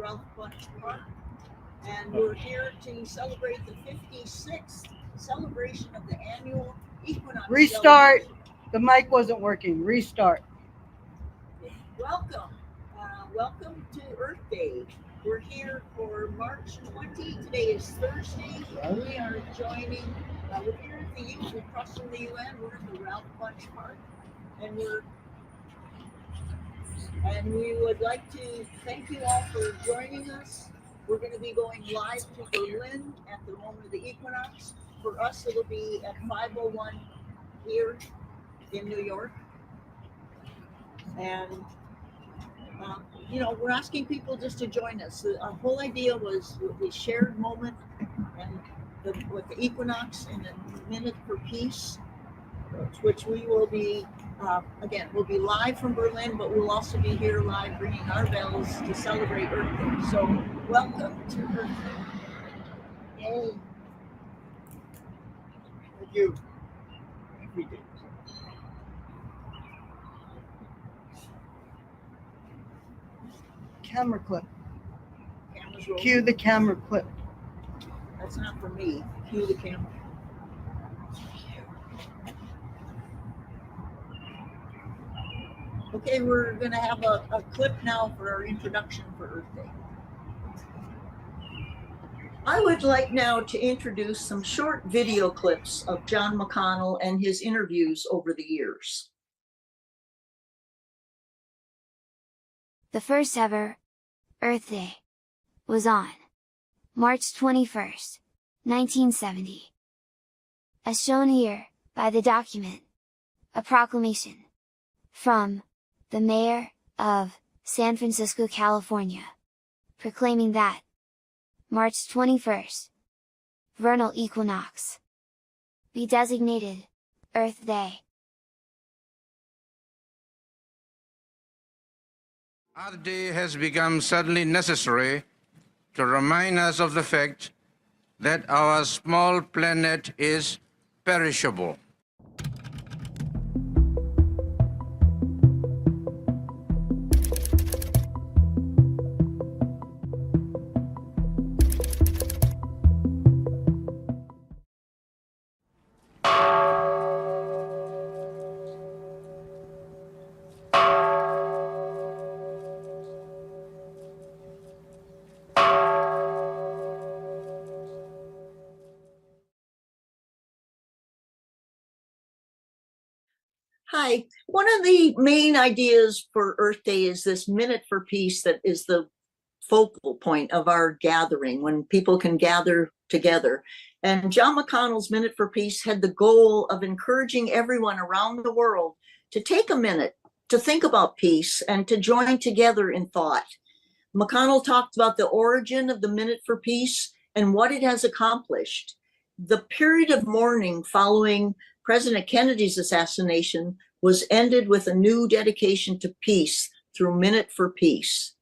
Ralph Bunch Park, and we're here to celebrate the 56th celebration of the annual Equinox. Restart. The mic wasn't working. Restart. Welcome. Welcome to Earth Day. We're here for March 20. Today is Thursday. We are joining, we're here at the U, across from the UN. We're at the Ralph Bunch Park, and we would like to thank you all for joining us. We're going to be going live to Berlin at the moment of the equinox. For us, it'll be at 5:01 here in New York. And we're asking people just to join us. Our whole idea was the shared moment and with the equinox and the minute for peace, which we will be, we'll be live from Berlin, but we'll also be here live bringing our bells to celebrate Earth Day. So welcome to Earth Day. Yay. Thank you. Every day. Camera clip. Camera's rolling. Cue the camera clip. That's not for me. Cue the camera. Okay, we're going to have a clip now for our introduction for Earth Day. I would like now to introduce some short video clips of John McConnell and his interviews over the years. The first ever Earth Day was on March 21st, 1970. As shown here by the document, a proclamation from the mayor of San Francisco, California, proclaiming that March 21st, vernal equinox, be designated Earth Day. Earth Day has become suddenly necessary to remind us of the fact that our small planet is perishable. Hi. One of the main ideas for Earth Day is this minute for peace that is the focal point of our gathering, when people can gather together. And John McConnell's Minute for Peace had the goal of encouraging everyone around the world to take a minute to think about peace and to join together in thought. McConnell talked about the origin of the Minute for Peace and what it has accomplished. The period of mourning following President Kennedy's assassination was ended with a new dedication to peace through Minute for Peace.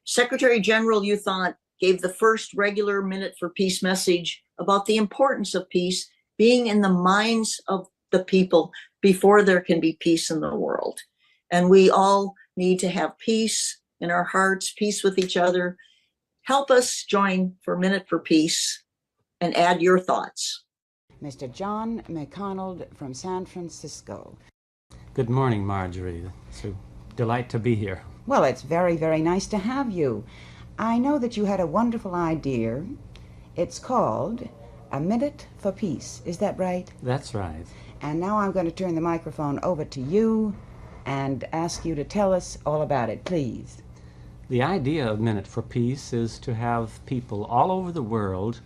Secretary General U Thant gave the first regular Minute for Peace message about the importance of peace being in the minds of the people before there can be peace in the world. And we all need to have peace in our hearts, peace with each other. Help us join for Minute for Peace and add your thoughts. Mr. John McConnell from San Francisco. Good morning, Marjorie. It's a delight to be here. Well, it's very, very nice to have you. I know that you had a wonderful idea. It's called A Minute for Peace. Is that right? That's right. And now I'm going to turn the microphone over to you and ask you to tell us all about it, please. The idea of Minute for Peace is to have people all over the world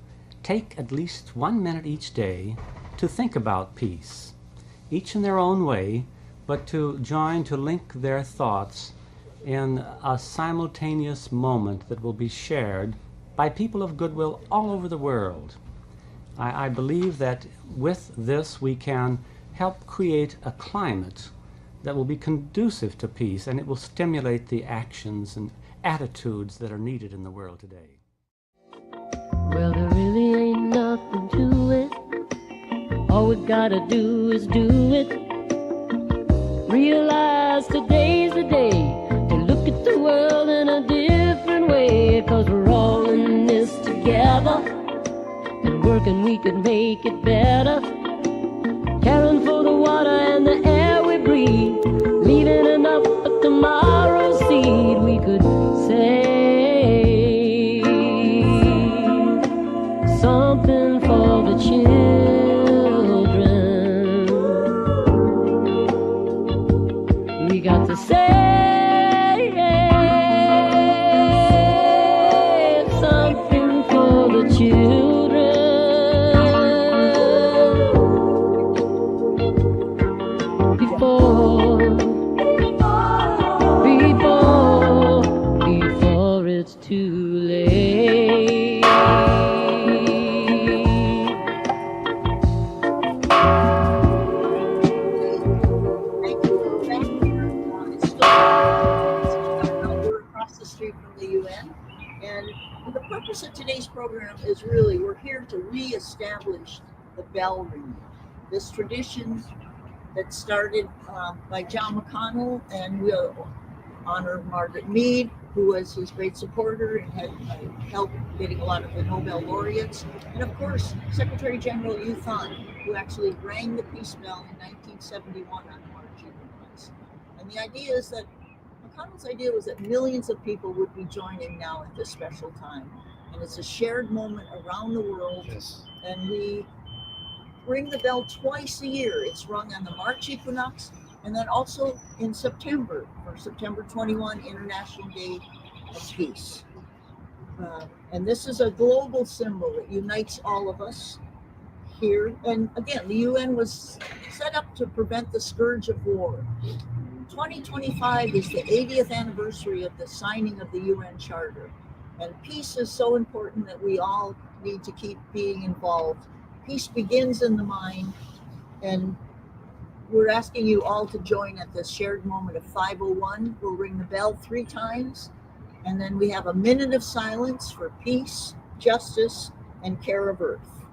take at least 1 minute each day to think about peace, each in their own way, but to join to link their thoughts in a simultaneous moment that will be shared by people of goodwill all over the world. I believe that with this we can help create a climate that will be conducive to peace, and it will stimulate the actions and attitudes that are needed in the world today. Well, there really ain't nothing to it. All we gotta do is do it. Realize today's the day to look at the world in a different way, 'cause working, we could make it better. Caring for the water and the air we breathe, leaving enough for tomorrow's seed. We could save something for the children. We got to save something for the children. Before it's too late. Thank you for being here. We're across the street from the UN, and the purpose of today's program is really we're here to reestablish the bell ringing, this tradition that started by John McConnell, and we'll honor Margaret Mead, who was his great supporter and had helped getting a lot of the Nobel laureates, and of course Secretary General U Thant, who actually rang the peace bell in 1971 on March Equinox. And the idea is that McConnell's idea was that millions of people would be joining now at this special time, and it's a shared moment around the world. Yes. And we ring the bell twice a year. It's rung on the March Equinox, and then also in September, for September 21, International Day of Peace. And this is a global symbol that unites all of us here. And again, the UN was set up to prevent the scourge of war. 2025 is the 80th anniversary of the signing of the UN Charter. And peace is so important that we all need to keep being involved. Peace begins in the mind, and we're asking you all to join at this shared moment of 5:01. We'll ring the bell 3 times, and then we have a minute of silence for peace, justice, and care of Earth.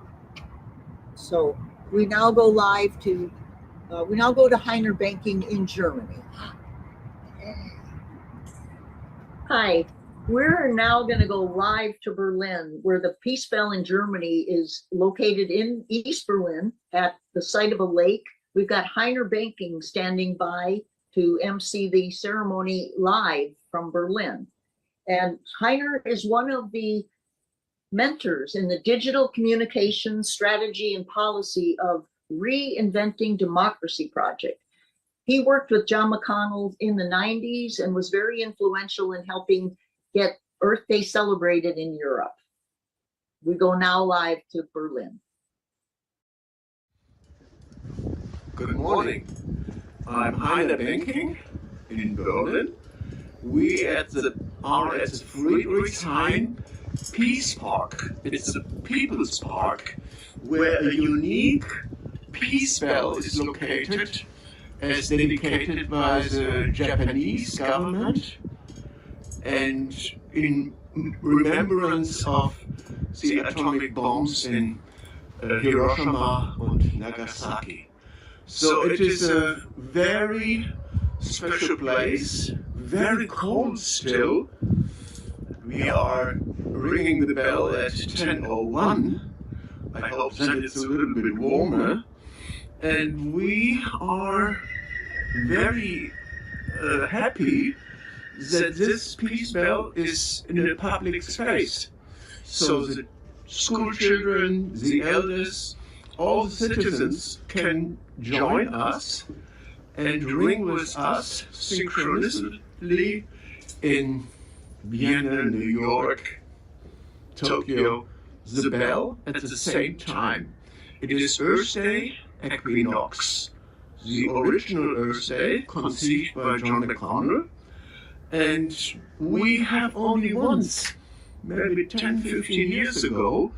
So we now go live to, we now go to Heiner Banking in Germany. Hi. We're now going to go live to Berlin, where the Peace Bell in Germany is located in East Berlin at the site of a lake. We've got Heiner Banking standing by to MC the ceremony live from Berlin. And Heiner is one of the mentors in the digital communications strategy and policy of Reinventing Democracy project. He worked with John McConnell in the 90s and was very influential in helping get Earth Day celebrated in Europe. We go now live to Berlin. Good morning. I'm Heiner Banking in Berlin. We are at the Friedrichshain Peace Park. It's a people's park where a unique peace bell is located, as dedicated by the Japanese government, and in remembrance of the atomic bombs in Hiroshima and Nagasaki. So it is a very special place, very cold still. We are ringing the bell at 10:01. I hope that it's a little bit warmer. And we are very happy that this peace bell is in a public space. So the school children, the elders, all the citizens can join us and ring with us synchronously in Vienna, New York, Tokyo, the bell at the same time. It is Earth Day Equinox, the original Earth Day conceived by John McConnell. And we have only once, maybe 10-15 years ago,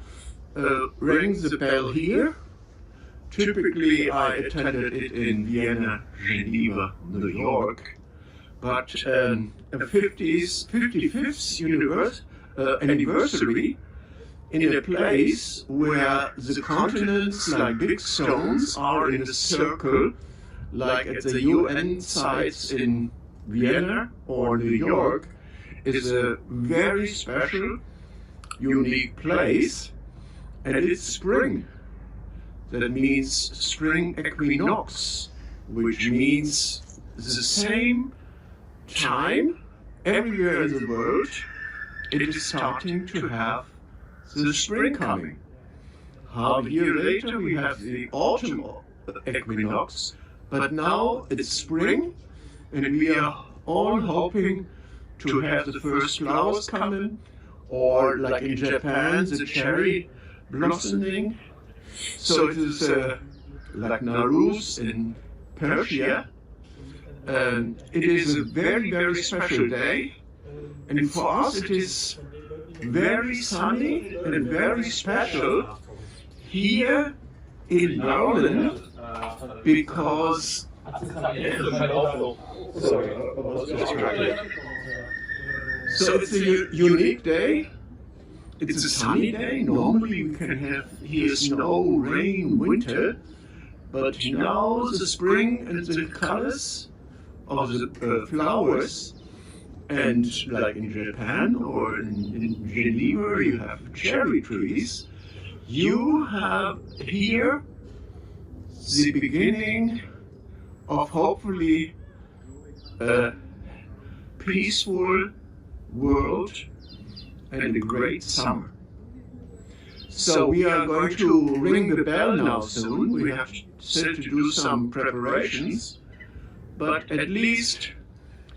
rang the bell here. Typically I attended it in Vienna, Geneva, New York. But a 55th anniversary in a place where the continents, like big stones, are in a circle, like at the UN sites in Vienna or New York, is a very special, unique place. and it's spring. That means spring equinox, which means the same time everywhere in the world it is starting to have the spring coming. Half a year later we have the autumn equinox, but now it's spring, and we are all hoping to have the first flowers coming, or like in Japan, the cherry blossoming. So it is like Nowruz in Persia. It is a very, very special day, and for us it is very sunny and very special here in Berlin, because so it's a unique day. It's a sunny day. Normally we can have here snow, rain, winter, but now the spring and the colors of the flowers, and like in Japan or in Geneva you have cherry trees, you have here the beginning of hopefully a peaceful world and a great summer. So we are going to ring the bell now soon. We have still to do some preparations, but at least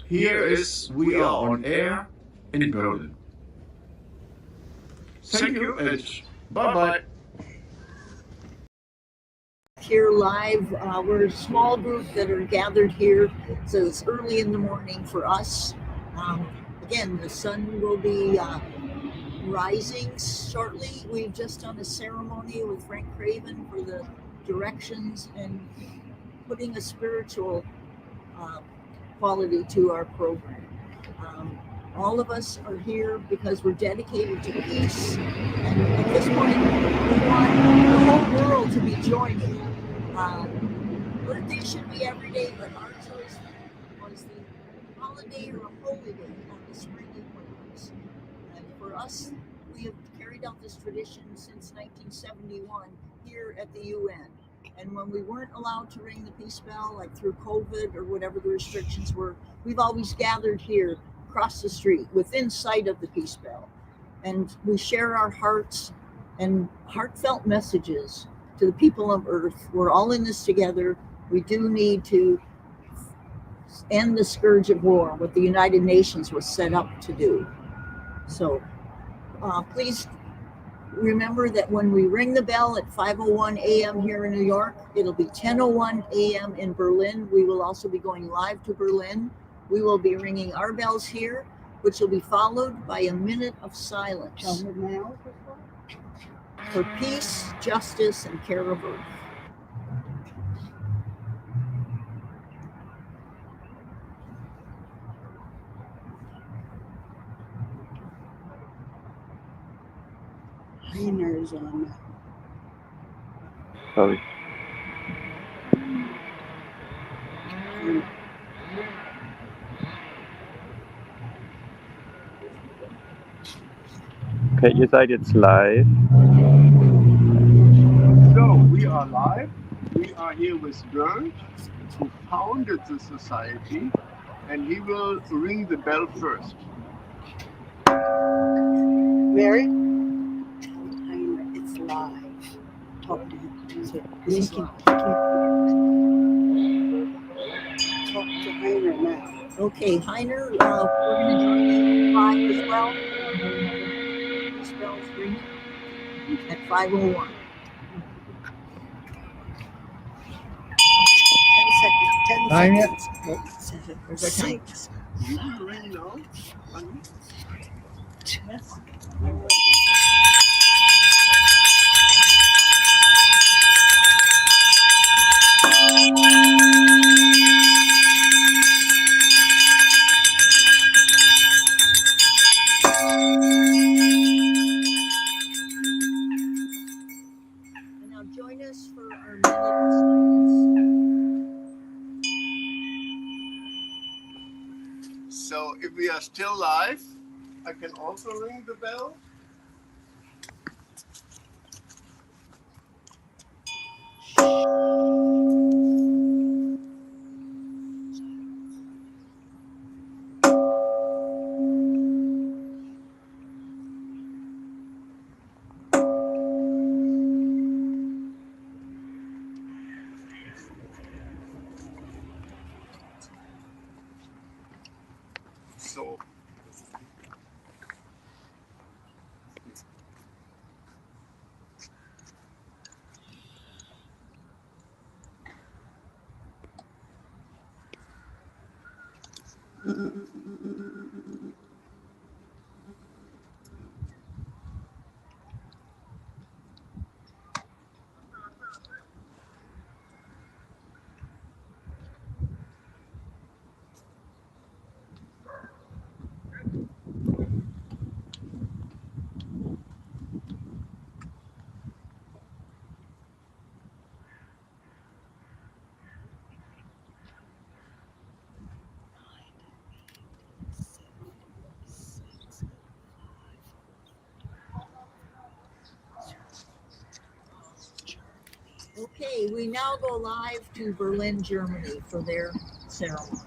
here is we are on air in Berlin. Thank you and bye-bye. Here live, we're a small group that are gathered here, so it's early in the morning for us. Again, the sun will be rising shortly. We've just done a ceremony with Frank Craven for the directions and putting a spiritual quality to our program. All of us are here because we're dedicated to peace, and at this point we want the whole world to be joining. Earth Day should be every day, but our choice was the holiday or a holy day on the spring equinox. And for us, we have carried out this tradition since 1971 here at the UN. And when we weren't allowed to ring the peace bell, like through COVID or whatever the restrictions were, we've always gathered here across the street within sight of the peace bell. And we share our hearts and heartfelt messages to the people of Earth. We're all in this together. We do need to end the scourge of war, what the United Nations was set up to do. So please remember that when we ring the bell at 5:01 a.m. here in New York, it'll be 10:01 a.m. in Berlin. We will also be going live to Berlin. We will be ringing our bells here, which will be followed by a minute of silence for peace, justice, and care of Earth. Heiner's on. Sorry. Okay, ihr seid jetzt live. So we are live. We are here with Bernd, who founded the society, and he will ring the bell first. Mary? Heiner, it's live. Talk to him. So he can talk to Heiner now. Okay, Heiner, we're going to join you live as well. This bell's ringing at 5:01. 10 seconds. There's our time. You ring now? And now join us for our minute of silence. So if we are still live, I can also ring the bell. Okay, we now go live to Berlin, Germany for their ceremony.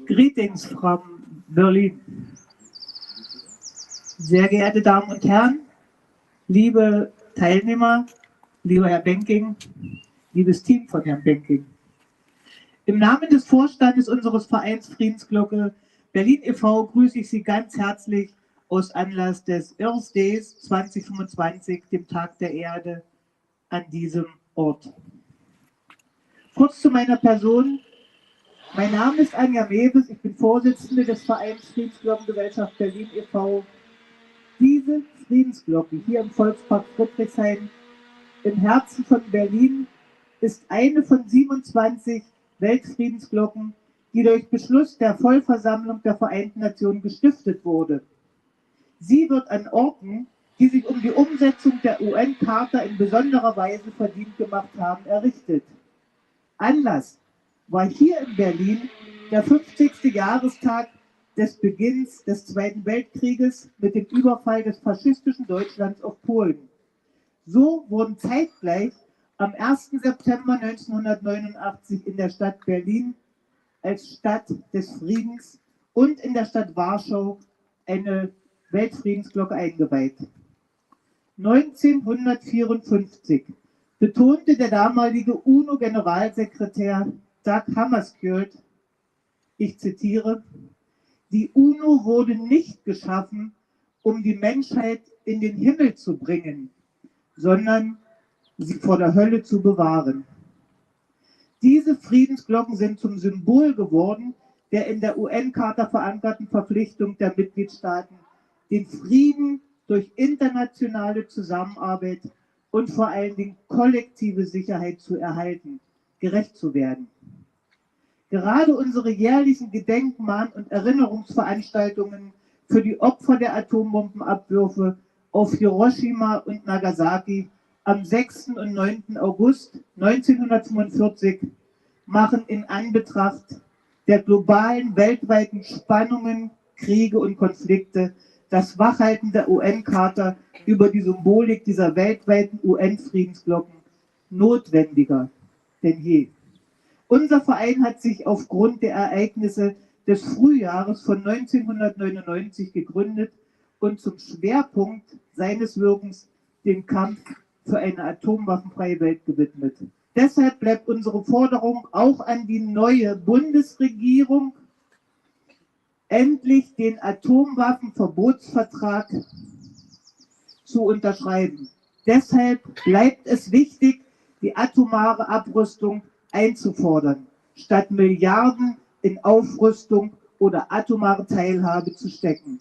Greetings from Berlin. Sehr geehrte Damen und Herren, liebe Teilnehmer, lieber Herr Benking, liebes Team von Herrn Benking. Im Namen des Vorstandes unseres Vereins Friedensglocke Berlin e.V. grüße ich Sie ganz herzlich aus Anlass des Earth Days 2025, dem Tag der Erde, an diesem Ort. Kurz zu meiner Person. Mein Name ist Anja Mewes, ich bin Vorsitzende des Vereins Friedensglockengesellschaft Berlin e.V. Diese Friedensglocke hier im Volkspark Friedrichshain im Herzen von Berlin ist eine von 27 Weltfriedensglocken, die durch Beschluss der Vollversammlung der Vereinten Nationen gestiftet wurde. Sie wird an Orten, die sich um die Umsetzung der UN-Charta in besonderer Weise verdient gemacht haben, errichtet. Anlass war hier in Berlin der 50. Jahrestag des Beginns des Zweiten Weltkrieges mit dem Überfall des faschistischen Deutschlands auf Polen. So wurden zeitgleich am 1. September 1989 in der Stadt Berlin als Stadt des Friedens und in der Stadt Warschau eine Weltfriedensglocke eingeweiht. 1954 betonte der damalige UNO-Generalsekretär Dag Hammarskjöld, ich zitiere, die UNO wurde nicht geschaffen, um die Menschheit in den Himmel zu bringen, sondern sie vor der Hölle zu bewahren. Diese Friedensglocken sind zum Symbol geworden der in der UN-Charta verankerten Verpflichtung der Mitgliedstaaten, den Frieden durch internationale Zusammenarbeit und vor allen Dingen kollektive Sicherheit zu erhalten, gerecht zu werden. Gerade unsere jährlichen Gedenkmahn- und Erinnerungsveranstaltungen für die Opfer der Atombombenabwürfe auf Hiroshima und Nagasaki am 6. und 9. August 1945 machen in Anbetracht der globalen, weltweiten Spannungen, Kriege und Konflikte das Wachhalten der UN-Charta über die Symbolik dieser weltweiten UN-Friedensglocken notwendiger denn je. Unser Verein hat sich aufgrund der Ereignisse des Frühjahres von 1999 gegründet und zum Schwerpunkt seines Wirkens den Kampf für eine atomwaffenfreie Welt gewidmet. Deshalb bleibt unsere Forderung auch an die neue Bundesregierung, endlich den Atomwaffenverbotsvertrag zu unterschreiben. Deshalb bleibt es wichtig, die atomare Abrüstung einzufordern, statt Milliarden in Aufrüstung oder atomare Teilhabe zu stecken.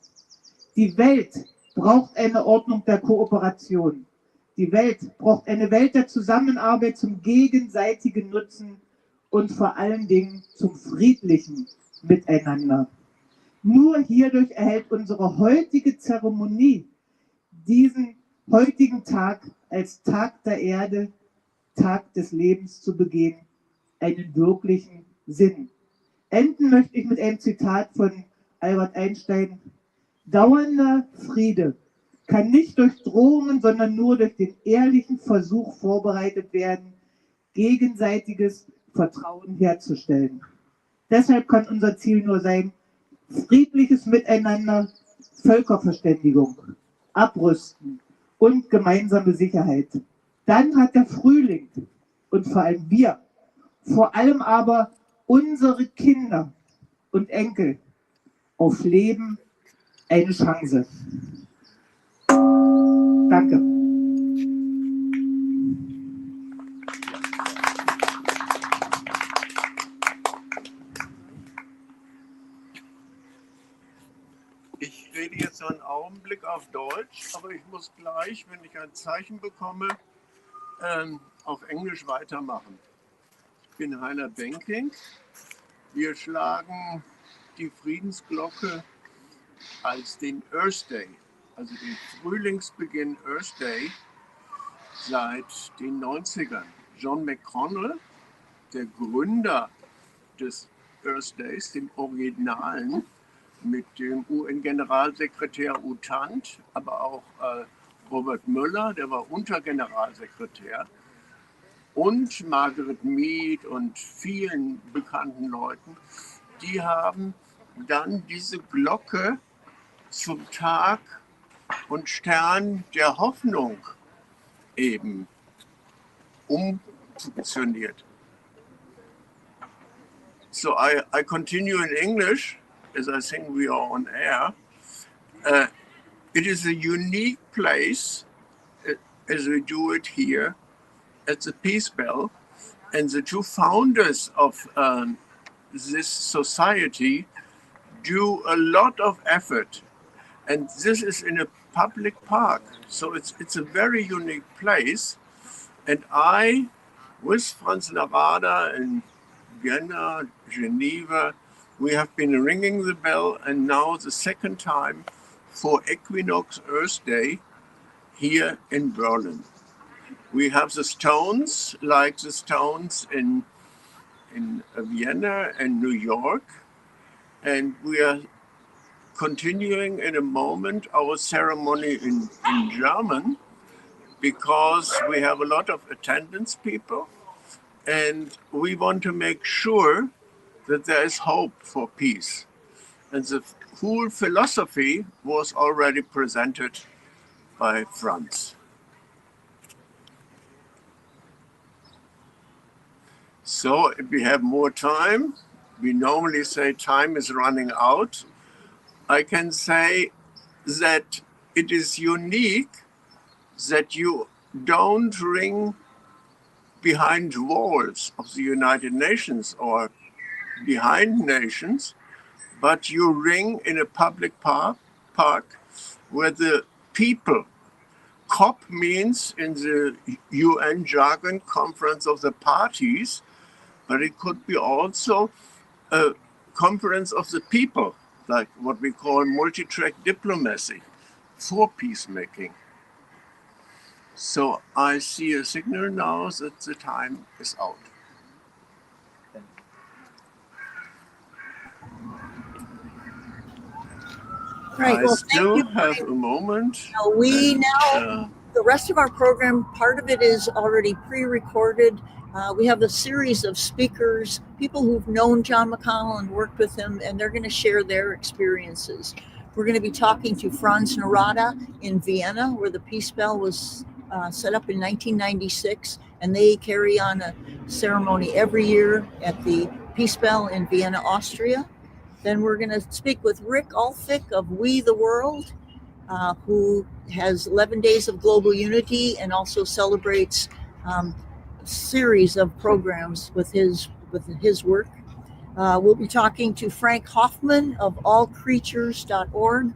Die Welt braucht eine Ordnung der Kooperation. Die Welt braucht eine Welt der Zusammenarbeit zum gegenseitigen Nutzen und vor allen Dingen zum friedlichen Miteinander. Nur hierdurch erhält unsere heutige Zeremonie diesen heutigen Tag als Tag der Erde, Tag des Lebens zu begehen, einen wirklichen Sinn. Enden möchte ich mit einem Zitat von Albert Einstein. Dauernder Friede kann nicht durch Drohungen, sondern nur durch den ehrlichen Versuch vorbereitet werden, gegenseitiges Vertrauen herzustellen. Deshalb kann unser Ziel nur sein, friedliches Miteinander, Völkerverständigung, Abrüsten und gemeinsame Sicherheit. Dann hat der Frühling und vor allem wir, vor allem aber unsere Kinder und Enkel auf Leben eine Chance. Danke. Ich rede jetzt einen Augenblick auf Deutsch, aber ich muss gleich, wenn ich ein Zeichen bekomme, auf Englisch weitermachen. Ich bin Heiner Benking. Wir schlagen die Friedensglocke als den Earth Day, also den Frühlingsbeginn Earth Day, seit den 90ern. John McConnell, der Gründer des Earth Days, dem Originalen, mit dem UN-Generalsekretär U Thant, aber auch Robert Müller, der war Untergeneralsekretär, und Margaret Mead und vielen bekannten Leuten, die haben dann diese Glocke zum Tag und Stern der Hoffnung eben umfunktioniert. So I continue in English as I think we are on air. It is a unique place as we do it here at the Peace Bell, and the two founders of this society do a lot of effort, and this is in a public park, so it's a very unique place. And I, with Franz Narada in Vienna, Geneva, we have been ringing the bell, and now the second time for Equinox Earth Day here in Berlin. We have the stones, like the stones in Vienna and New York, and we are continuing in a moment our ceremony in German, because we have a lot of attendance people, and we want to make sure that there is hope for peace. And the whole philosophy was already presented by Franz. So if we have more time, we normally say time is running out. I can say that it is unique that you don't ring behind walls of the United Nations or behind nations, but you ring in a public park where the people, COP means in the UN jargon, Conference of the Parties, but it could be also a conference of the people, like what we call multi-track diplomacy for peacemaking. So I see a signal now that the time is out. Right. I Well, still thank you, have Brian. a moment. We now, the rest of our program, part of it is already pre-recorded. We have a series of speakers, people who've known John McConnell and worked with him, and they're going to share their experiences. We're going to be talking to Franz Narada in Vienna, where the Peace Bell was set up in 1996, and they carry on a ceremony every year at the Peace Bell in Vienna, Austria. Then we're going to speak with Rick Alfick of We the World, who has 11 Days of Global Unity and also celebrates a series of programs with his work. We'll be talking to Frank Hoffman of allcreatures.org,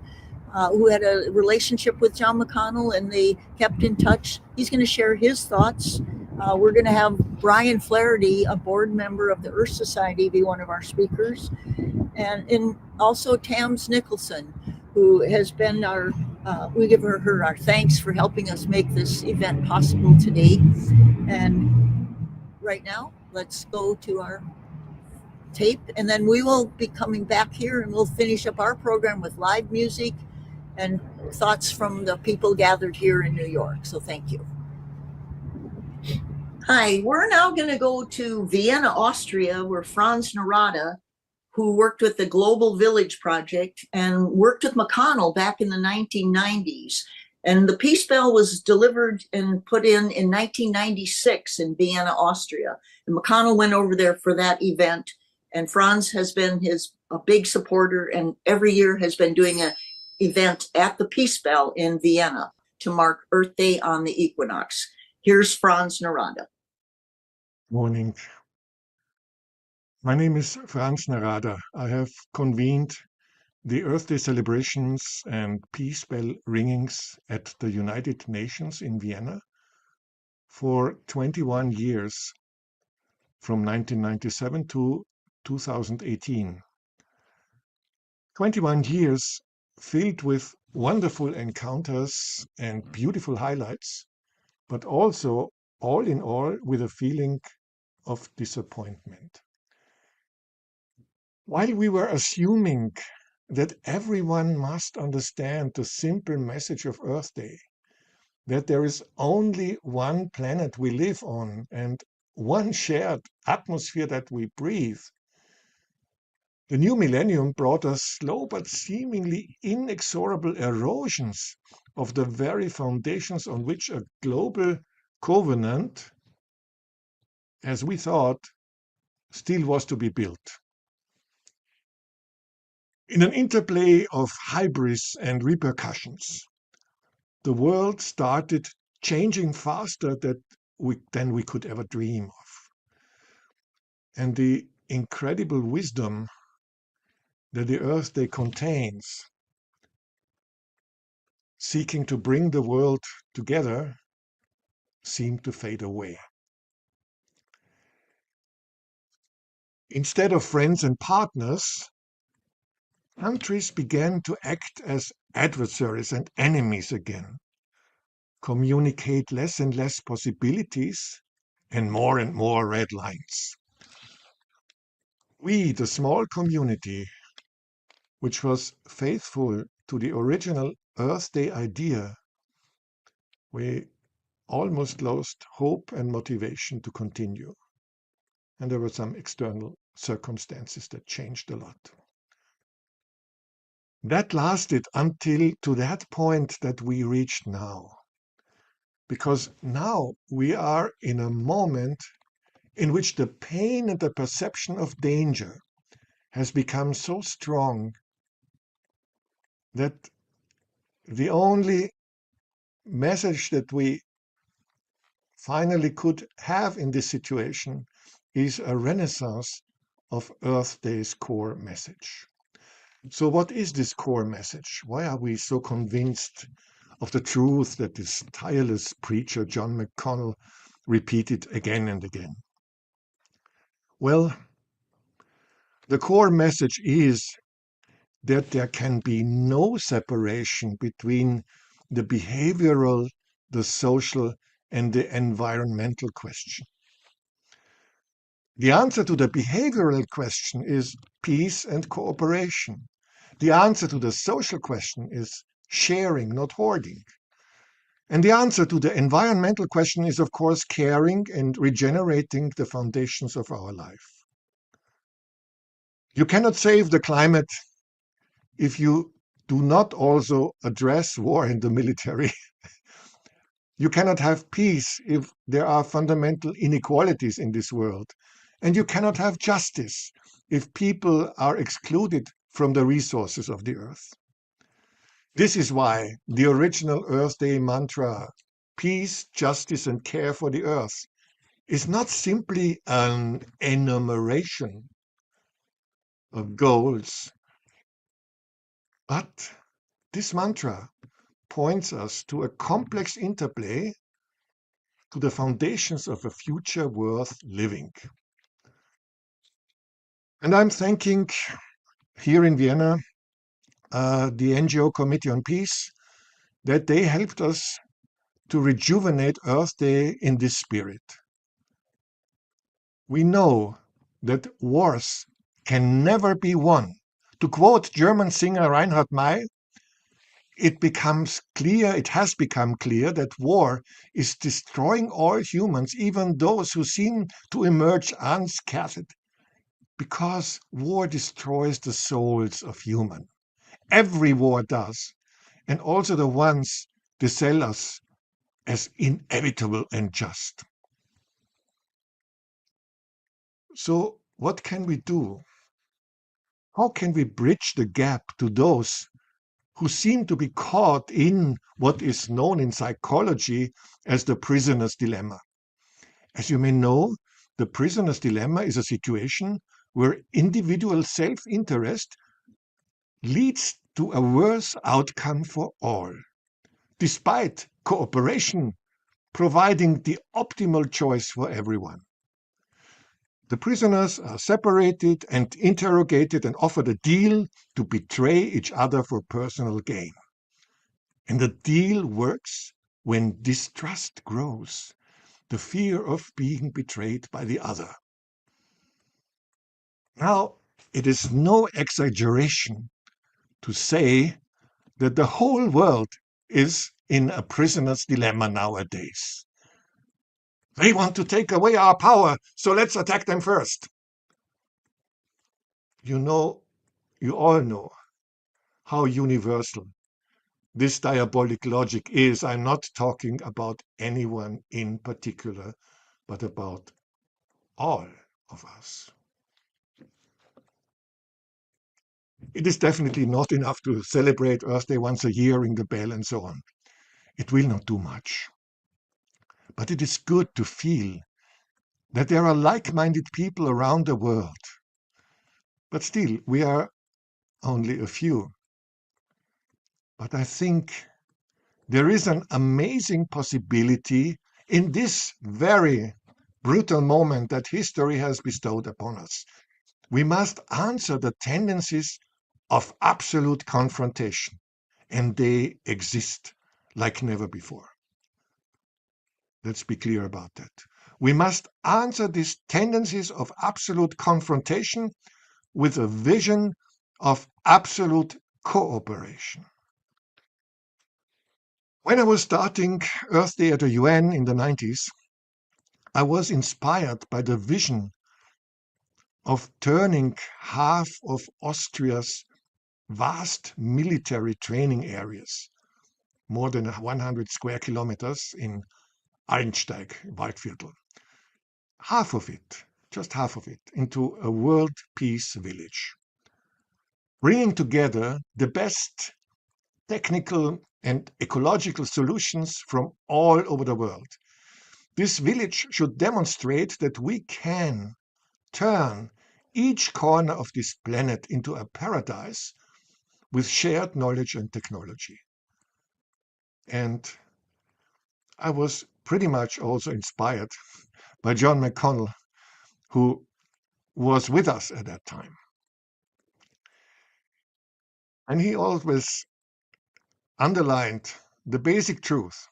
who had a relationship with John McConnell and they kept in touch. He's going to share his thoughts. We're going to have Brian Flaherty, a board member of the Earth Society, be one of our speakers. And also Tams Nicholson, who has been we give her our thanks for helping us make this event possible today. And right now, let's go to our tape, and then we will be coming back here and we'll finish up our program with live music and thoughts from the people gathered here in New York. So thank you. Hi, we're now going to go to Vienna, Austria, where Franz Narada, who worked with the Global Village Project and worked with McConnell back in the 1990s. And the Peace Bell was delivered and put in 1996 in Vienna, Austria. And McConnell went over there for that event. And Franz has been a big supporter and every year has been doing an event at the Peace Bell in Vienna to mark Earth Day on the equinox. Here's Franz Narada. Morning. My name is Franz Narada. I have convened the Earth Day celebrations and peace bell ringings at the United Nations in Vienna for 21 years, from 1997 to 2018. 21 years filled with wonderful encounters and beautiful highlights, but also, all in all, with a feeling of disappointment. While we were assuming that everyone must understand the simple message of Earth Day, that there is only one planet we live on and one shared atmosphere that we breathe, the new millennium brought us slow but seemingly inexorable erosions of the very foundations on which a global covenant, as we thought, still was to be built. In an interplay of hybris and repercussions, the world started changing faster than we could ever dream of. And the incredible wisdom that the Earth Day contains, seeking to bring the world together, seemed to fade away. Instead of friends and partners, countries began to act as adversaries and enemies again, communicate less and less possibilities and more red lines. We, the small community, which was faithful to the original Earth Day idea, we almost lost hope and motivation to continue. And there were some external circumstances that changed a lot. That lasted until to that point that we reached now. Because now we are in a moment in which the pain and the perception of danger has become so strong that the only message that we finally could have in this situation is a renaissance of Earth Day's core message. So what is this core message? Why are we so convinced of the truth that this tireless preacher, John McConnell, repeated again and again? Well, the core message is that there can be no separation between the behavioral, the social, and the environmental question. The answer to the behavioral question is peace and cooperation. The answer to the social question is sharing, not hoarding. And the answer to the environmental question is, of course, caring and regenerating the foundations of our life. You cannot save the climate if you do not also address war in the military. You cannot have peace if there are fundamental inequalities in this world. And you cannot have justice if people are excluded from the resources of the earth. This is why the original Earth Day mantra, peace, justice, and care for the earth, is not simply an enumeration of goals, but this mantra points us to a complex interplay to the foundations of a future worth living. And I'm thanking here in Vienna the NGO Committee on Peace that they helped us to rejuvenate Earth Day in this spirit. We know that wars can never be won. To quote German singer Reinhard May, it has become clear that war is destroying all humans, even those who seem to emerge unscathed, because war destroys the souls of humans. Every war does, and also the ones they sell us as inevitable and just. So what can we do? How can we bridge the gap to those who seem to be caught in what is known in psychology as the prisoner's dilemma. As you may know, the prisoner's dilemma is a situation where individual self-interest leads to a worse outcome for all, despite cooperation providing the optimal choice for everyone. The prisoners are separated and interrogated and offered a deal to betray each other for personal gain. And the deal works when distrust grows, the fear of being betrayed by the other. Now, it is no exaggeration to say that the whole world is in a prisoner's dilemma nowadays. They want to take away our power, so let's attack them first. You all know how universal this diabolic logic is. I'm not talking about anyone in particular, but about all of us. It is definitely not enough to celebrate Earth Day once a year, ring the bell, and so on. It will not do much. But it is good to feel that there are like-minded people around the world. But still, we are only a few. But I think there is an amazing possibility in this very brutal moment that history has bestowed upon us. We must answer the tendencies of absolute confrontation, and they exist like never before. Let's be clear about that. We must answer these tendencies of absolute confrontation with a vision of absolute cooperation. When I was starting Earth Day at the UN in the 90s, I was inspired by the vision of turning half of Austria's vast military training areas, more than 100 square kilometers in Altensteig, Waldviertel, half of it, just half of it, into a world peace village, bringing together the best technical and ecological solutions from all over the world. This village should demonstrate that we can turn each corner of this planet into a paradise with shared knowledge and technology. And I was pretty much also inspired by John McConnell, who was with us at that time. And he always underlined the basic truth.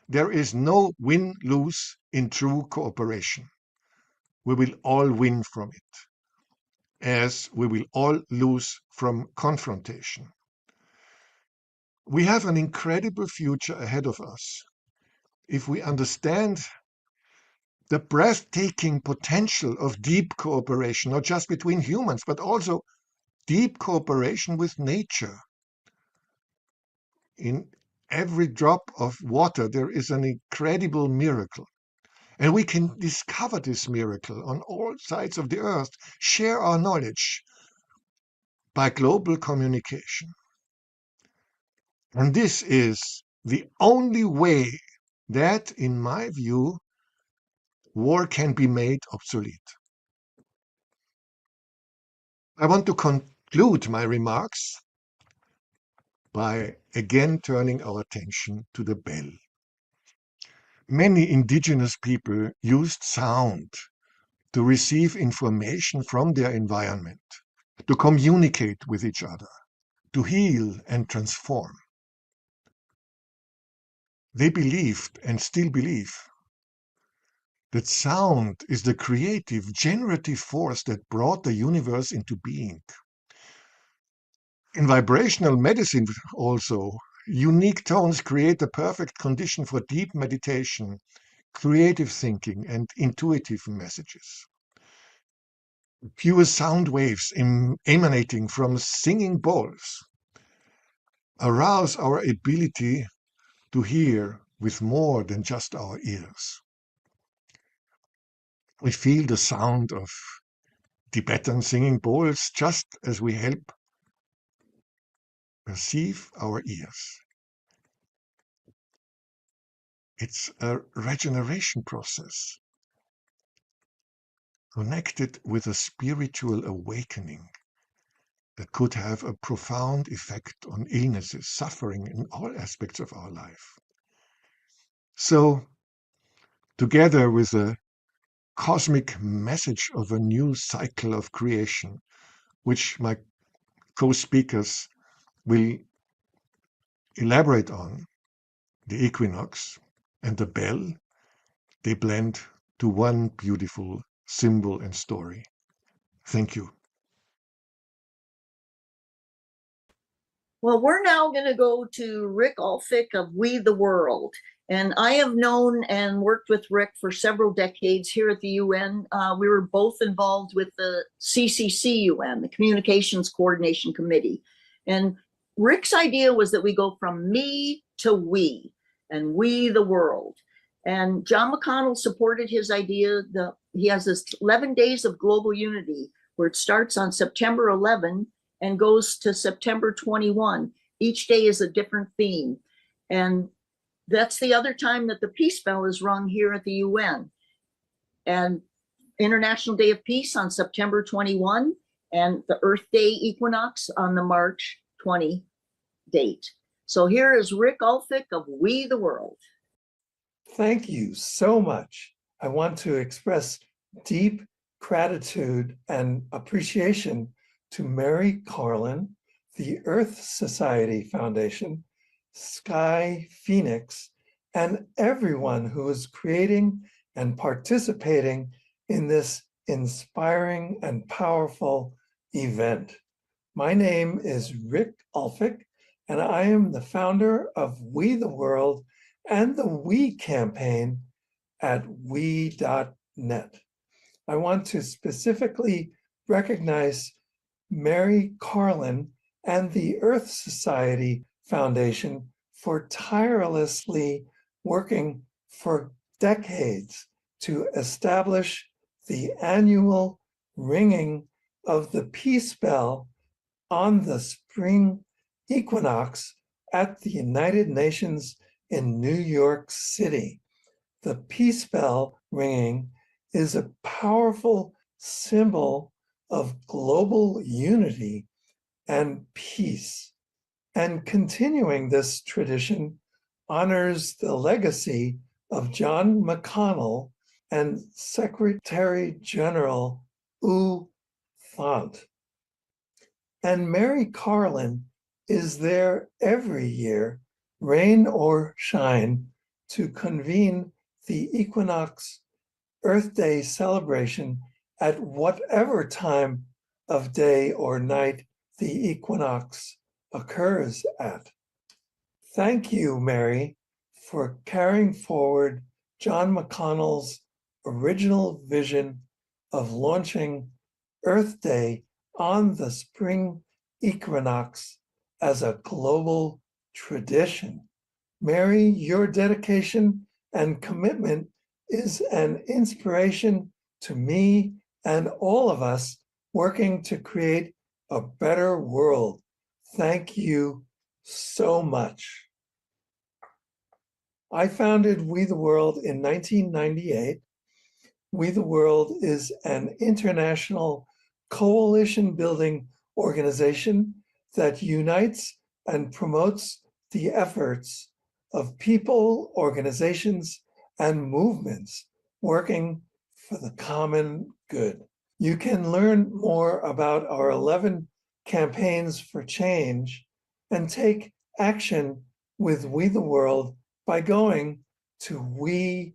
There is no win-lose in true cooperation. We will all win from it, as we will all lose from confrontation. We have an incredible future ahead of us if we understand the breathtaking potential of deep cooperation, not just between humans, but also deep cooperation with nature. In every drop of water, there is an incredible miracle. And we can discover this miracle on all sides of the earth, share our knowledge by global communication. And this is the only way that, in my view, war can be made obsolete. I want to conclude my remarks by again turning our attention to the bell. Many indigenous people used sound to receive information from their environment, to communicate with each other, to heal and transform. They believed and still believe that sound is the creative, generative force that brought the universe into being. In vibrational medicine also, unique tones create the perfect condition for deep meditation, creative thinking, and intuitive messages. Pure sound waves emanating from singing bowls arouse our ability to hear with more than just our ears. We feel the sound of Tibetan singing bowls just as we help perceive our ears. It's a regeneration process connected with a spiritual awakening that could have a profound effect on illnesses, suffering in all aspects of our life. So, together with a cosmic message of a new cycle of creation, which my co-speakers will elaborate on, the equinox and the bell, they blend to one beautiful symbol and story. Thank you. Well, we're now going to go to Rick Alfick of We the World. And I have known and worked with Rick for several decades here at the UN. We were both involved with the CCCUN, the Communications Coordination Committee. And Rick's idea was that we go from me to we, and we the world. And John McConnell supported his idea. He has this 11 days of global unity where it starts on September 11 and goes to September 21. Each day is a different theme. And that's the other time that the peace bell is rung here at the UN. And International Day of Peace on September 21, and the Earth Day equinox on the March 20 date. So here is Rick Alfick of We the World. Thank you so much. I want to express deep gratitude and appreciation to Mary Carlin, the Earth Society Foundation, Sky Phoenix, and everyone who is creating and participating in this inspiring and powerful event. My name is Rick Alfick, and I am the founder of We the World and the We campaign at we.net. I want to specifically recognize Mary Carlin and the Earth Society Foundation for tirelessly working for decades to establish the annual ringing of the peace bell on the spring equinox at the United Nations in New York City. The peace bell ringing is a powerful symbol of global unity and peace. And continuing this tradition honors the legacy of John McConnell and Secretary General U Thant. And Mary Carlin is there every year, rain or shine, to convene the Equinox Earth Day celebration at whatever time of day or night the equinox occurs at. Thank you, Mary, for carrying forward John McConnell's original vision of launching Earth Day on the spring equinox as a global tradition. Mary, your dedication and commitment is an inspiration to me and all of us working to create a better world. Thank you so much. I founded We the World in 1998. We the World is an international coalition building organization that unites and promotes the efforts of people, organizations, and movements working for the common good. You can learn more about our 11 campaigns for change and take action with We the World by going to we.net.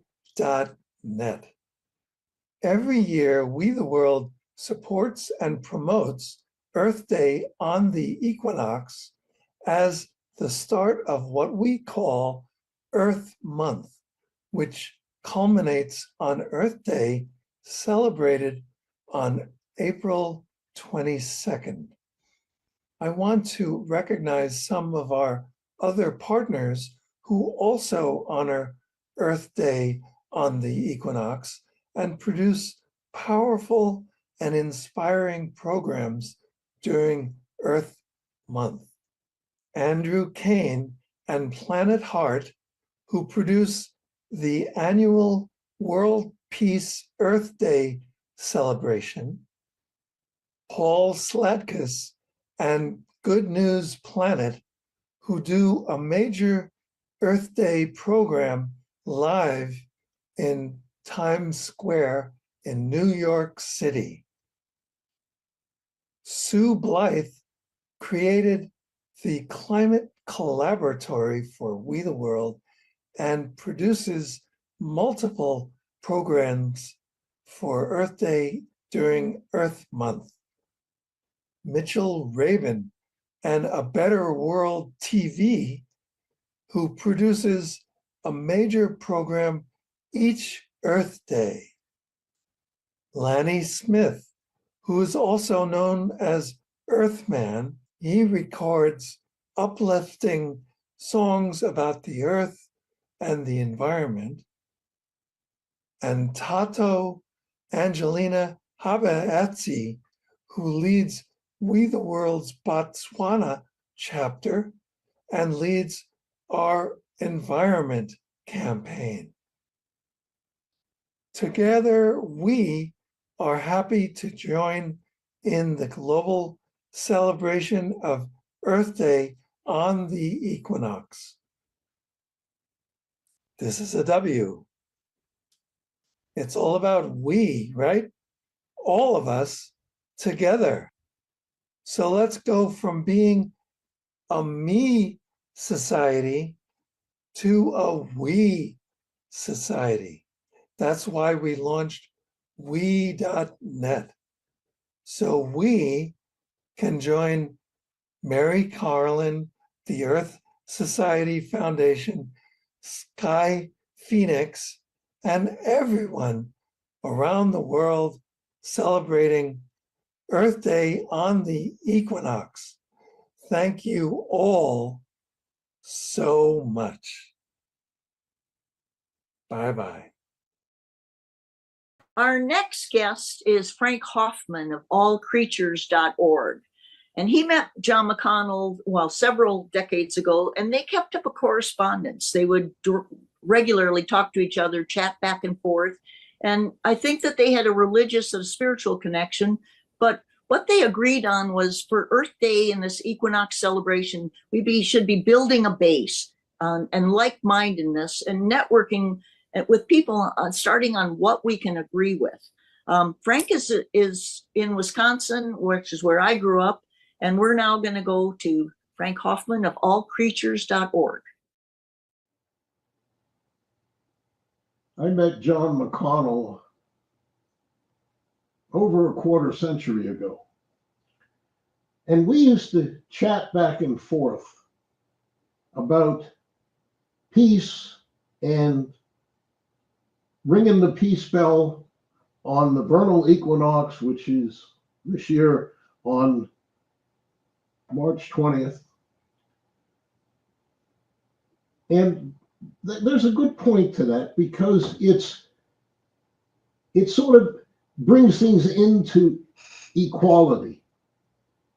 Every year, We the World supports and promotes Earth Day on the equinox as the start of what we call Earth Month, which culminates on Earth Day, celebrated on April 22nd. I want to recognize some of our other partners who also honor Earth Day on the equinox and produce powerful and inspiring programs during Earth Month. Andrew Kane, and Planet Heart, who produce the annual World Peace Earth Day celebration, Paul Slatkus and Good News Planet, who do a major Earth Day program live in Times Square in New York City. Sue Blythe created the Climate Collaboratory for We the World and produces multiple programs for Earth Day during Earth Month. Mitchell Rabin and A Better World TV, who produces a major program each Earth Day. Lanny Smith, who is also known as Earthman, he records uplifting songs about the earth and the environment. And Tato Angelina Habaetsi, who leads We the World's Botswana chapter and leads our environment campaign. Together, we are happy to join in the global celebration of Earth Day on the equinox. This is a W. It's all about we, right? All of us together. So let's go from being a me society to a we society. That's why we launched we.net. So we can join Mary Carlin, the Earth Society Foundation, Sky Phoenix, and everyone around the world celebrating Earth Day on the equinox. Thank you all so much. Bye-bye. Our next guest is Frank Hoffman of allcreatures.org. And he met John McConnell, several decades ago, and they kept up a correspondence. They would regularly talk to each other, chat back and forth. And I think that they had a religious and spiritual connection. But what they agreed on was for Earth Day and this equinox celebration, we should be building a base and like-mindedness and networking with people, starting on what we can agree with. Frank is in Wisconsin, which is where I grew up. And we're now going to go to Frank Hoffman of allcreatures.org. I met John McConnell over a quarter century ago. And we used to chat back and forth about peace and ringing the peace bell on the vernal equinox, which is this year on March 20th. And there's a good point to that, because it sort of brings things into equality,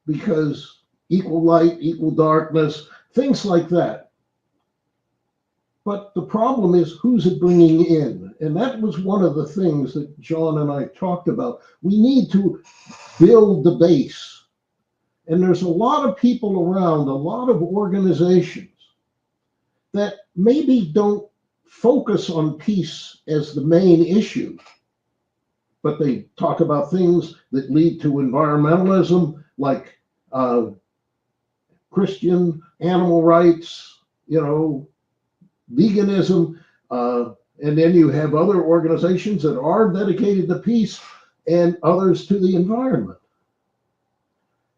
because equal light, equal darkness, things like that. But the problem is, who's it bringing in? And that was one of the things that John and I talked about. We need to build the base. And there's a lot of people around, a lot of organizations that maybe don't focus on peace as the main issue, but they talk about things that lead to environmentalism, like Christian animal rights, veganism, and then you have other organizations that are dedicated to peace and others to the environment.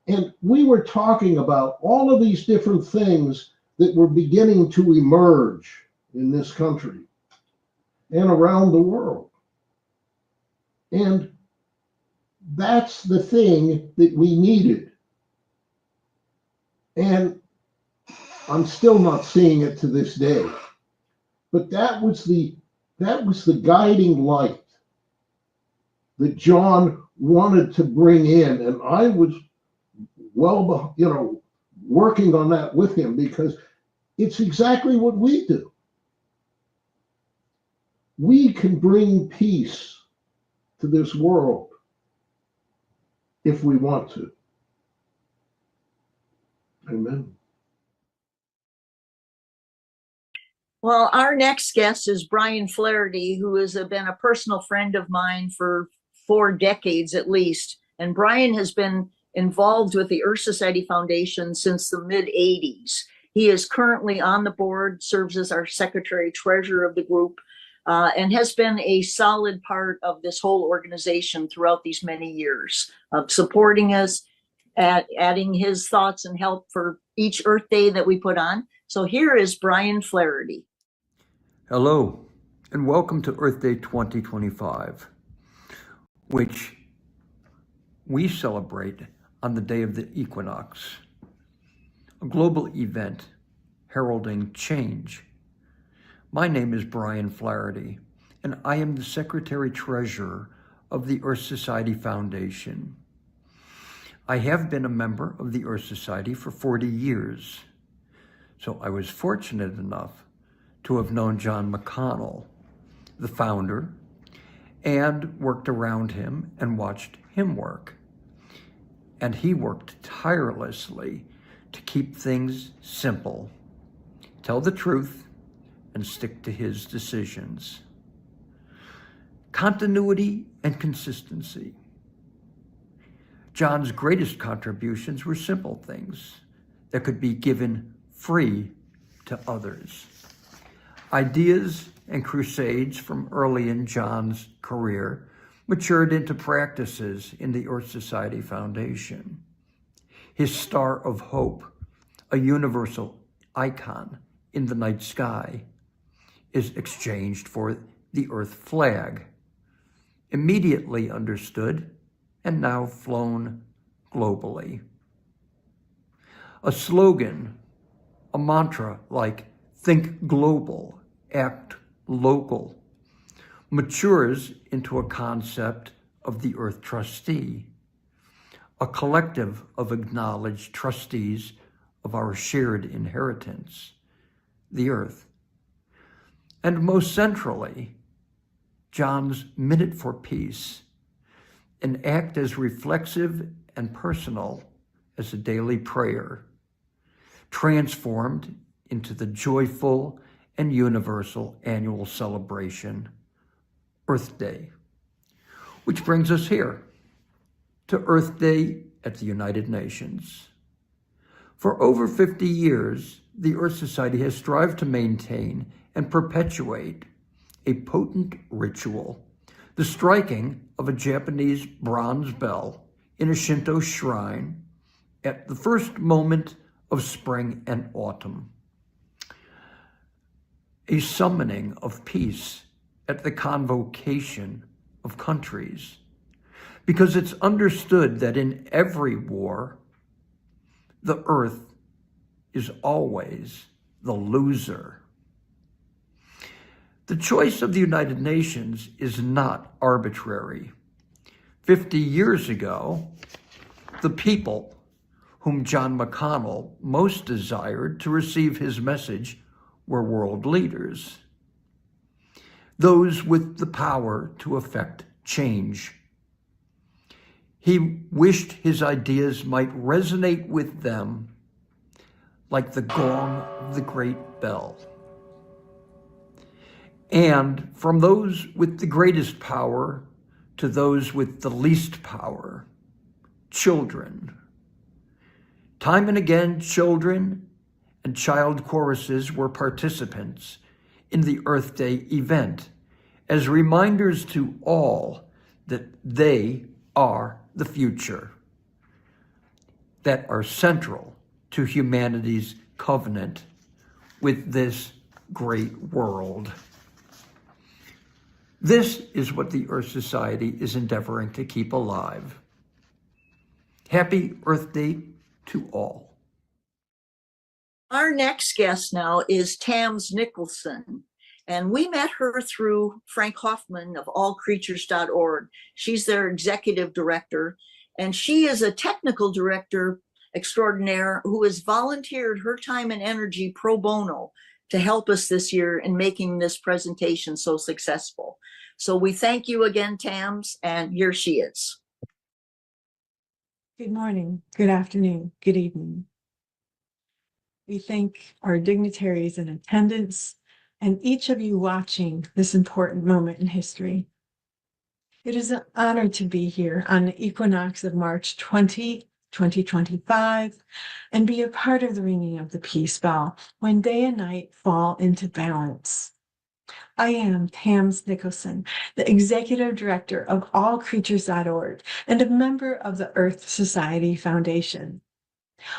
And we were talking about all of these different things that were beginning to emerge in this country and around the world. And that's the thing that we needed. And I'm still not seeing it to this day. But that was the guiding light that John wanted to bring in. And I was working on that with him, because it's exactly what we do. We can bring peace to this world if we want to. Amen. Well, our next guest is Brian Flaherty, who has been a personal friend of mine for 4 decades at least. And Brian has been involved with the Earth Society Foundation since the mid-'80s. He is currently on the board, serves as our secretary treasurer of the group, and has been a solid part of this whole organization throughout these many years of supporting us, adding his thoughts and help for each Earth Day that we put on. So here is Brian Flaherty. Hello, and welcome to Earth Day 2025, which we celebrate on the day of the equinox, a global event heralding change. My name is Brian Flaherty, and I am the Secretary-Treasurer of the Earth Society Foundation. I have been a member of the Earth Society for 40 years, so I was fortunate enough to have known John McConnell, the founder, and worked around him and watched him work. And he worked tirelessly to keep things simple, tell the truth, and stick to his decisions. Continuity and consistency. John's greatest contributions were simple things that could be given free to others. Ideas and crusades from early in John's career matured into practices in the Earth Society Foundation. His Star of Hope, a universal icon in the night sky, is exchanged for the Earth flag, immediately understood and now flown globally. A slogan, a mantra like "Think global, act local," matures into a concept of the Earth Trustee, a collective of acknowledged trustees of our shared inheritance, the Earth. And most centrally, John's Minute for Peace, an act as reflexive and personal as a daily prayer, transformed into the joyful and universal annual celebration, Earth Day. Which brings us here to Earth Day at the United Nations. For over 50 years, the Earth Society has strived to maintain and perpetuate a potent ritual, the striking of a Japanese bronze bell in a Shinto shrine at the first moment of spring and autumn. A summoning of peace at the convocation of countries, because it's understood that in every war, the Earth is always the loser. The choice of the United Nations is not arbitrary. 50 years ago, the people whom John McConnell most desired to receive his message were world leaders, those with the power to effect change. He wished his ideas might resonate with them like the gong of the great bell. And from those with the greatest power to those with the least power, children. Time and again, children and child choruses were participants in the Earth Day event as reminders to all that they are the future, that are central to humanity's covenant with this great world. This is what the Earth Society is endeavoring to keep alive. Happy Earth Day to all. Our next guest now is Tams Nicholson, and we met her through Frank Hoffman of allcreatures.org. She's their executive director, and she is a technical director extraordinaire who has volunteered her time and energy pro bono to help us this year in making this presentation so successful. So we thank you again, Tams, and here she is. Good morning, good afternoon, good evening. We thank our dignitaries in attendance and each of you watching this important moment in history. It is an honor to be here on the equinox of March 20, 2025, and be a part of the ringing of the peace bell when day and night fall into balance. I am Tams Nicholson, the Executive Director of allcreatures.org and a member of the Earth Society Foundation.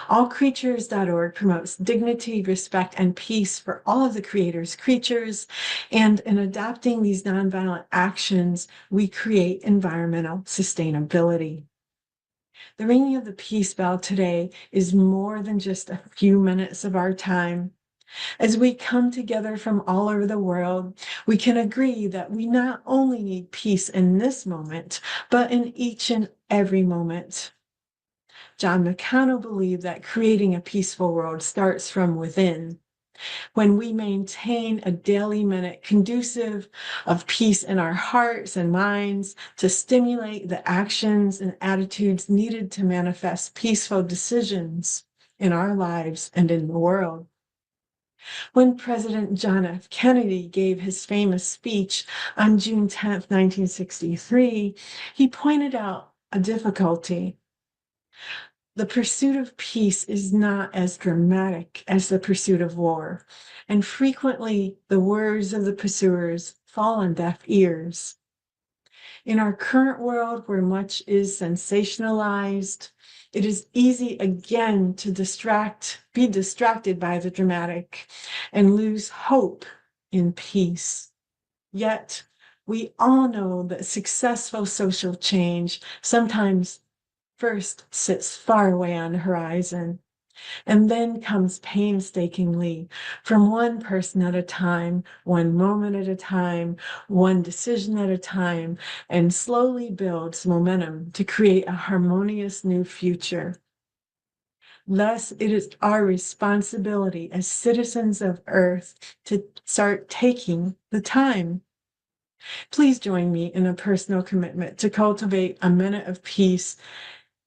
Allcreatures.org promotes dignity, respect, and peace for all of the Creator's creatures, and in adopting these nonviolent actions, we create environmental sustainability. The ringing of the peace bell today is more than just a few minutes of our time. As we come together from all over the world, we can agree that we not only need peace in this moment, but in each and every moment. John McConnell believed that creating a peaceful world starts from within. When we maintain a daily minute conducive of peace in our hearts and minds to stimulate the actions and attitudes needed to manifest peaceful decisions in our lives and in the world. When President John F. Kennedy gave his famous speech on June 10th, 1963, he pointed out a difficulty. The pursuit of peace is not as dramatic as the pursuit of war, and frequently the words of the pursuers fall on deaf ears. In our current world where much is sensationalized, it is easy again to be distracted by the dramatic and lose hope in peace. Yet, we all know that successful social change sometimes first sits far away on the horizon, and then comes painstakingly from one person at a time, one moment at a time, one decision at a time, and slowly builds momentum to create a harmonious new future. Thus, it is our responsibility as citizens of Earth to start taking the time. Please join me in a personal commitment to cultivate a minute of peace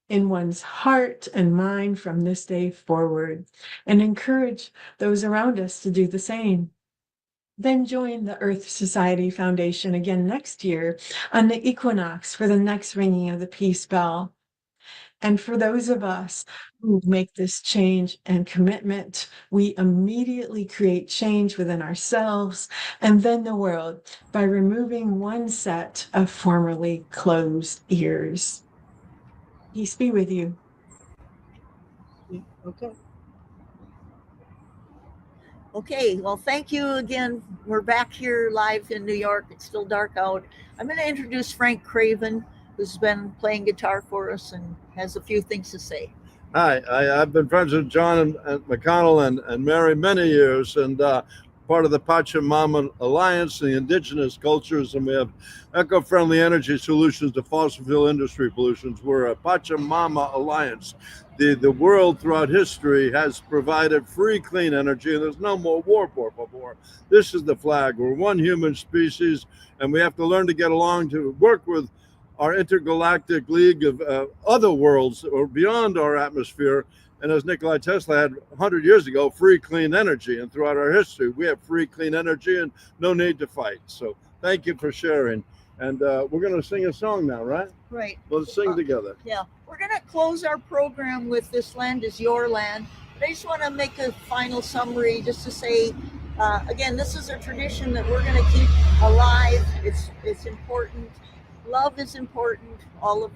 in one's heart and mind from this day forward, and encourage those around us to do the same. Then join the Earth Society Foundation again next year on the equinox for the next ringing of the peace bell. And for those of us who make this change and commitment, we immediately create change within ourselves and then the world by removing one set of formerly closed ears. Peace be with you. Okay. Okay, well, thank you again. We're back here live in New York. It's still dark out. I'm going to introduce Frank Craven, who's been playing guitar for us and has a few things to say. Hi, I've been friends with John and McConnell and Mary many years, and part of the Pachamama Alliance, the indigenous cultures, and we have eco-friendly energy solutions to fossil fuel industry pollutions. We're a Pachamama Alliance. The world throughout history has provided free, clean energy, and there's no more war, por favor. This is the flag. We're one human species, and we have to learn to get along to work with our intergalactic league of other worlds or beyond our atmosphere. And as Nikola Tesla had 100 years ago, free, clean energy. And throughout our history, we have free, clean energy and no need to fight. So thank you for sharing. And we're going to sing a song now, right? Right. Let's sing together. Yeah. We're going to close our program with This Land Is Your Land. But I just want to make a final summary just to say, again, this is a tradition that we're going to keep alive. It's important. Love is important. All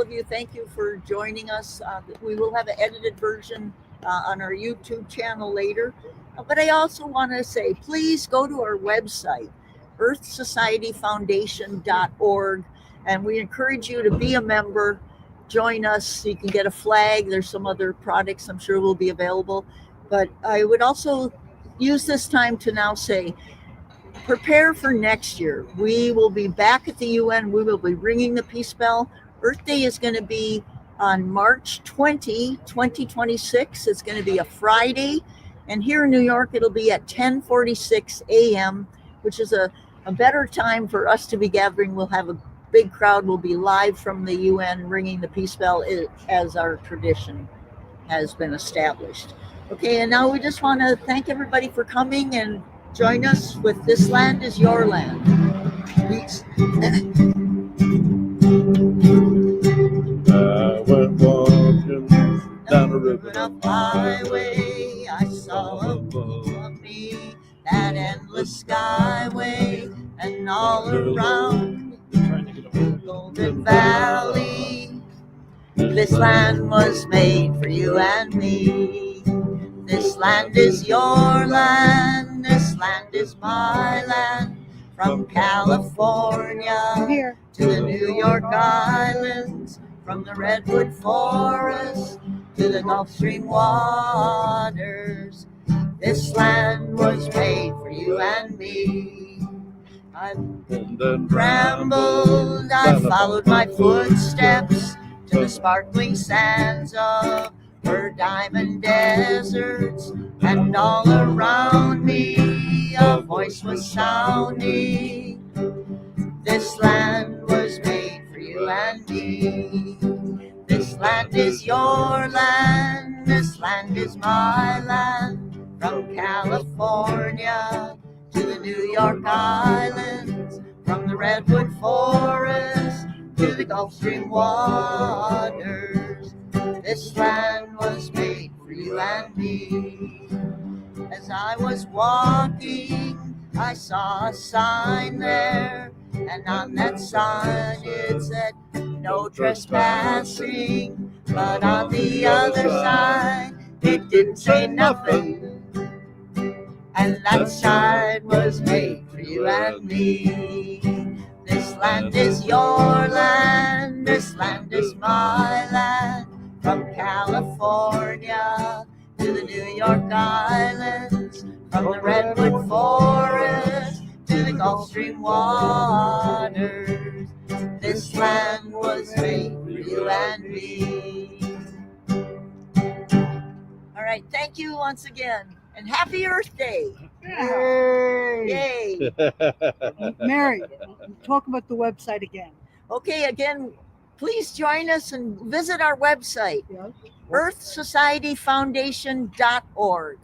of you, thank you for joining us. We will have an edited version on our YouTube channel later. But I also want to say, please go to our website, earthsocietyfoundation.org, and we encourage you to be a member. Join us. You can get a flag. There's some other products I'm sure will be available. But I would also use this time to now say, prepare for next year. We will be back at the UN. We will be ringing the peace bell. Earth Day is going to be on March 20, 2026. It's going to be a Friday. And here in New York, it'll be at 10:46 a.m., which is a better time for us to be gathering. We'll have a big crowd. We'll be live from the UN ringing the peace bell as our tradition has been established. Okay, and now we just want to thank everybody for coming and join us with This Land is Your Land. Peace. I went walking down the river highway. I saw above me that endless skyway, and all around the Golden Valley. This land was made for you and me. This land is your land. This land is my land. From California to the New York Islands, from the Redwood Forest to the Gulf Stream waters. This land was made for you and me. I rambled, I followed my footsteps to the sparkling sands of her diamond deserts, and all around me a voice was sounding. This land was made for you and me. This land is your land. This land is my land. From California to the New York Islands, from the Redwood Forest to the Gulf Stream waters. This land was made for you and me. As I was walking, I saw a sign there, and on that sign it said, no trespassing. But on the other side, it didn't say nothing. And that sign was made for you and me. This land is your land. This land is my land. From California to the New York Islands, from the Redwood Forest to the Gulf Stream waters. This land was made for you and me. All right, thank you once again, and happy Earth Day. Yay! Mary, talk about the website again. Okay, again, please join us and visit our website, earthsocietyfoundation.org,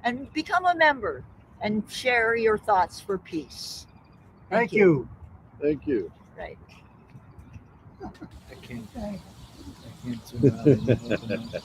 and become a member and share your thoughts for peace. Thank you. Thank you. Right. I can't turn around and open up.